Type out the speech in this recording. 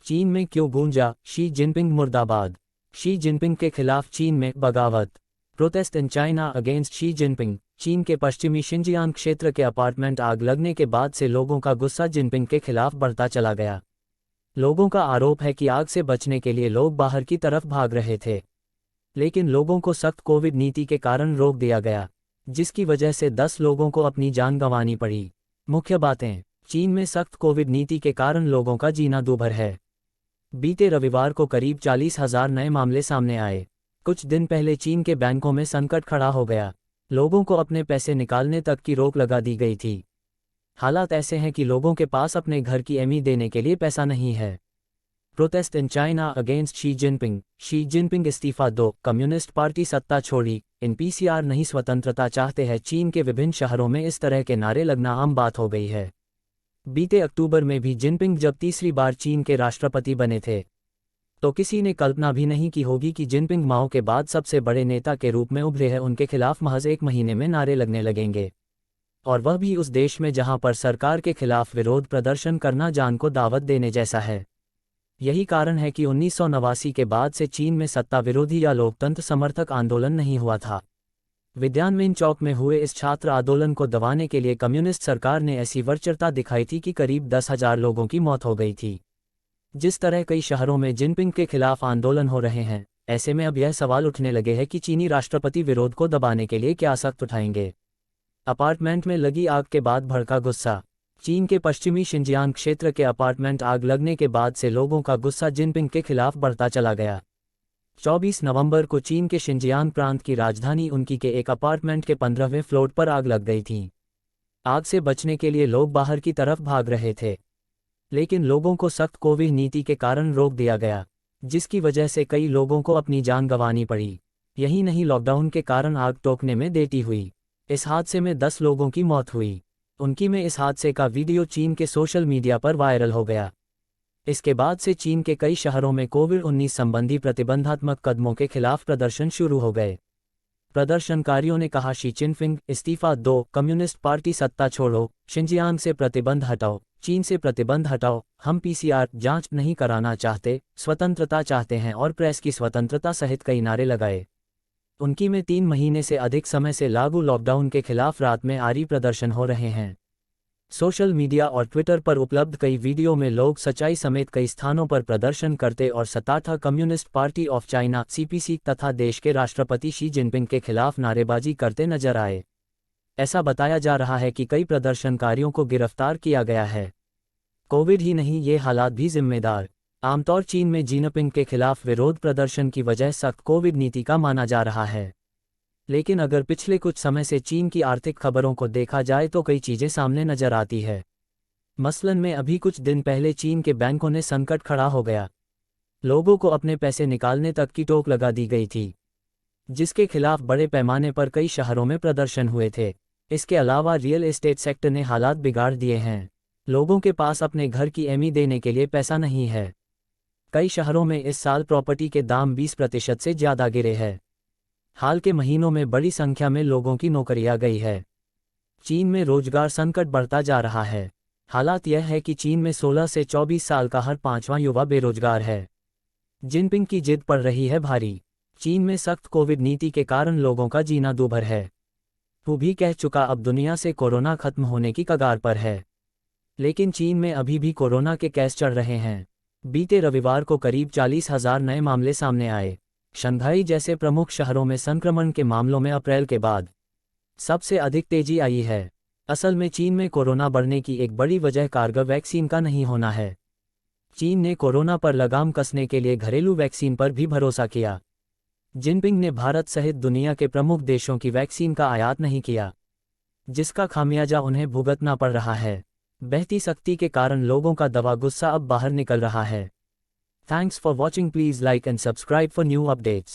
चीन में क्यों गूंजा शी जिनपिंग मुर्दाबाद। शी जिनपिंग के खिलाफ चीन में बगावत। Protest in China against Xi Jinping. चीन के पश्चिमी शिनजियांग क्षेत्र के अपार्टमेंट आग लगने के बाद से लोगों का गुस्सा जिनपिंग के खिलाफ बढ़ता चला गया। लोगों का आरोप है कि आग से बचने के लिए लोग बाहर की तरफ भाग रहे थे, लेकिन लोगों को सख्त कोविड नीति के कारण रोक दिया गया, जिसकी वजह से 10 लोगों को अपनी जान गंवानी पड़ी। मुख्य बातें। चीन में सख्त कोविड नीति के कारण लोगों का जीना दूभर है। बीते रविवार को करीब 40,000 नए मामले सामने आए। कुछ दिन पहले चीन के बैंकों में संकट खड़ा हो गया। लोगों को अपने पैसे निकालने तक की रोक लगा दी गई थी। हालात ऐसे हैं कि लोगों के पास अपने घर की ईएमआई देने के लिए पैसा नहीं है। Protest in China against Xi Jinping. Xi Jinping इस्तीफा दो, कम्युनिस्ट पार्टी सत्ता छोड़ी, एनपीसीआर नहीं स्वतंत्रता चाहते हैं। चीन के विभिन्न शहरों में इस तरह के नारे लगना आम बात हो गई है। बीते अक्टूबर में भी जिनपिंग जब तीसरी बार चीन के राष्ट्रपति बने थे, तो किसी ने कल्पना भी नहीं की होगी कि जिनपिंग माओ के बाद सबसे बड़े नेता के रूप में उभरे हैं। उनके खिलाफ महज एक महीने में नारे लगने लगेंगे, और वह भी उस देश में जहां पर सरकार के खिलाफ विरोध प्रदर्शन करना जान को दावत देने जैसा है। यही कारण है कि 1989 के बाद से चीन में सत्ता विरोधी या लोकतंत्र समर्थक आंदोलन नहीं हुआ था। विद्यानमेन चौक में हुए इस छात्र आंदोलन को दबाने के लिए कम्युनिस्ट सरकार ने ऐसी वरचरता दिखाई थी कि करीब 10,000 लोगों की मौत हो गई थी। जिस तरह कई शहरों में जिनपिंग के खिलाफ आंदोलन हो रहे हैं, ऐसे में अब यह सवाल उठने लगे हैं कि चीनी राष्ट्रपति विरोध को दबाने के लिए क्या सख्त उठाएंगे। अपार्टमेंट में लगी आग के बाद भड़का गुस्सा। चीन के पश्चिमी शिनजियांग क्षेत्र के अपार्टमेंट आग लगने के बाद से लोगों का गुस्सा जिनपिंग के खिलाफ बढ़ता चला गया। 24 नवंबर को चीन के शिनजियांग प्रांत की राजधानी उनकी के एक अपार्टमेंट के 15वें फ्लोर पर आग लग गई थी। आग से बचने के लिए लोग बाहर की तरफ भाग रहे थे, लेकिन लोगों को सख्त कोविड नीति के कारण रोक दिया गया, जिसकी वजह से कई लोगों को अपनी जान गंवानी पड़ी। यही नहीं, लॉकडाउन के कारण आग टोकने में देरी हुई। इस हादसे में 10 लोगों की मौत हुई। उनकी में इस हादसे का वीडियो चीन के सोशल मीडिया पर वायरल हो गया। इसके बाद से चीन के कई शहरों में कोविड-19 संबंधी प्रतिबंधात्मक कदमों के खिलाफ प्रदर्शन शुरू हो गए। प्रदर्शनकारियों ने कहा, शी जिनपिंग इस्तीफा दो, कम्युनिस्ट पार्टी सत्ता छोड़ो, शिनजियांग से प्रतिबंध हटाओ, चीन से प्रतिबंध हटाओ, हम पीसीआर जांच नहीं कराना चाहते, स्वतंत्रता चाहते हैं और प्रेस की स्वतंत्रता सहित कई नारे लगाए। उनकी में 3 महीने से अधिक समय से लागू लॉकडाउन के खिलाफ रात में आरी प्रदर्शन हो रहे हैं। सोशल मीडिया और ट्विटर पर उपलब्ध कई वीडियो में लोग सच्चाई समेत कई स्थानों पर प्रदर्शन करते और सत्तारूढ़ communist party of China (CPC) तथा देश के राष्ट्रपति शी जिनपिंग के खिलाफ नारेबाजी करते नजर आए। ऐसा बताया जा रहा है कि कई प्रदर्शनकारियों को गिरफ्तार किया गया है। कोविड ही नहीं, ये हालात भी जिम्मेदार। आमतौर चीन में जिनपिंग के खिलाफ विरोध प्रदर्शन की वजह सख्त कोविड नीति का माना जा रहा है, लेकिन अगर पिछले कुछ समय से चीन की आर्थिक खबरों को देखा जाए तो कई चीज़ें सामने नजर आती है। मसलन में अभी कुछ दिन पहले चीन के बैंकों ने संकट खड़ा हो गया। लोगों को अपने पैसे निकालने तक की टोक लगा दी गई थी, जिसके खिलाफ बड़े पैमाने पर कई शहरों में प्रदर्शन हुए थे। इसके अलावा रियल एस्टेट सेक्टर ने हालात बिगाड़ दिए हैं। लोगों के पास अपने घर की ईएमआई देने के लिए पैसा नहीं है। कई शहरों में इस साल प्रॉपर्टी के दाम 20% से ज़्यादा गिरे हैं। हाल के महीनों में बड़ी संख्या में लोगों की नौकरियां गई है। चीन में रोजगार संकट बढ़ता जा रहा है। हालात यह है कि चीन में 16 से 24 साल का हर 5वां युवा बेरोजगार है। जिनपिंग की जिद पड़ रही है भारी। चीन में सख्त कोविड नीति के कारण लोगों का जीना दूभर है। वो भी कह चुका, अब दुनिया से कोरोना खत्म होने की कगार पर है, लेकिन चीन में अभी भी कोरोना के केस चढ़ रहे हैं। बीते रविवार को करीब 40,000 नए मामले सामने आए। शंघाई जैसे प्रमुख शहरों में संक्रमण के मामलों में अप्रैल के बाद सबसे अधिक तेजी आई है। असल में चीन में कोरोना बढ़ने की एक बड़ी वजह कारगर वैक्सीन का नहीं होना है। चीन ने कोरोना पर लगाम कसने के लिए घरेलू वैक्सीन पर भी भरोसा किया। जिनपिंग ने भारत सहित दुनिया के प्रमुख देशों की वैक्सीन का आयात नहीं किया, जिसका खामियाजा उन्हें भुगतना पड़ रहा है। बहती सख्ती के कारण लोगों का दबा गुस्सा अब बाहर निकल रहा है। Thanks for watching. Please like and subscribe for new updates.